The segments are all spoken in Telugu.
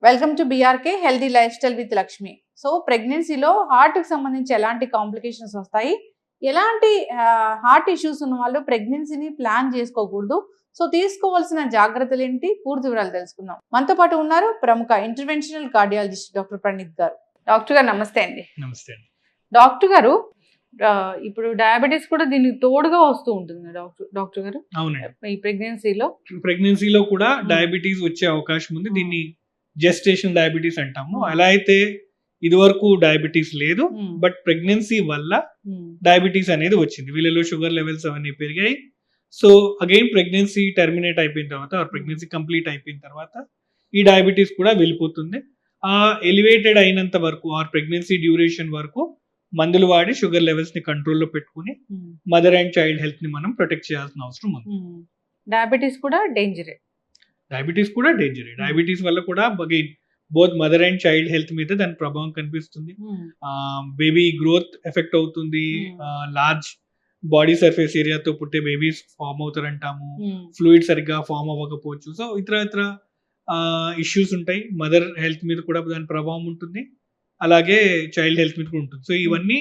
Welcome to BRK healthy life style with Lakshmi. So ప్రెగ్నెన్సీలో హార్ట్కి సంబంధించి ఎలాంటి కాంప్లికేషన్స్ వస్తాయి, ఎలాంటి హార్ట్ ఇష్యూస్ ఉన్న వాళ్ళు ప్రెగ్నెన్సీని ప్లాన్ చేసుకోకూడదు, సో తీసుకోవాల్సిన జాగ్రత్తలు ఏంటి, పూర్తి వివరాలు తెలుసుకుందాం. మనతో పాటు ఉన్నారు ప్రముఖ ఇంటర్వెన్షనల్ కార్డియాలజిస్ట్ డాక్టర్ ప్రణీత్ గారు. డాక్టర్ గారు నమస్తే అండి. నమస్తే అండి. డాక్టర్ గారు, ఇప్పుడు డయాబెటీస్ కూడా దీనికి తోడుగా వస్తూ ఉంటుంది డాక్టర్ గారు. అవునండి, ఈ ప్రెగ్నెన్సీలో కూడా డయాబెటీస్ వచ్చే అవకాశం ఉంది. దీన్ని జెస్టేషన్ డయాబెటీస్ అంటాము. అలా అయితే ఇది వరకు డయాబెటీస్ లేదు, బట్ ప్రెగ్నెన్సీ వల్ల డయాబెటీస్ అనేది వచ్చింది. వీళ్ళలో షుగర్ లెవెల్స్ అవన్నీ పెరిగాయి. సో అగైన్ ప్రెగ్నెన్సీ టర్మినేట్ అయిపోయిన తర్వాత, ప్రెగ్నెన్సీ కంప్లీట్ అయిపోయిన తర్వాత ఈ డయాబెటీస్ కూడా వెళ్ళిపోతుంది. ఆ ఎలివేటెడ్ అయినంత వరకు ఆర్ ప్రెగ్నెన్సీ డ్యూరేషన్ వరకు మందులు వాడి షుగర్ లెవెల్స్ ని కంట్రోల్లో పెట్టుకుని మదర్ అండ్ చైల్డ్ హెల్త్ ని మనం ప్రొటెక్ట్ చేయాల్సిన అవసరం ఉంది. డయాబెటీస్ కూడా డేంజరే. డయాబెటీస్ వల్ల కూడా both mother and child health మీద దాని ప్రభావం కనిపిస్తుంది. బేబీ గ్రోత్ ఎఫెక్ట్ అవుతుంది. లార్జ్ బాడీ సర్ఫేస్ ఏరియాతో పుట్టే బేబీస్ ఫామ్ అవుతారంటాము. ఫ్లూయిడ్ సరిగ్గా ఫామ్ అవ్వకపోవచ్చు. సో ఇతర ఇష్యూస్ ఉంటాయి. మదర్ హెల్త్ మీద కూడా దాని ప్రభావం ఉంటుంది, అలాగే చైల్డ్ హెల్త్ మీద కూడా ఉంటుంది. సో ఇవన్నీ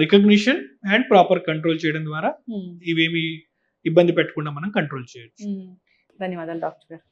రికగ్నిషన్ అండ్ ప్రాపర్ కంట్రోల్ చేయడం ద్వారా ఇవేమి ఇబ్బంది పెట్టకుండా మనం కంట్రోల్ చేయొచ్చు. ధన్యవాదాలు డాక్టర్ గారు.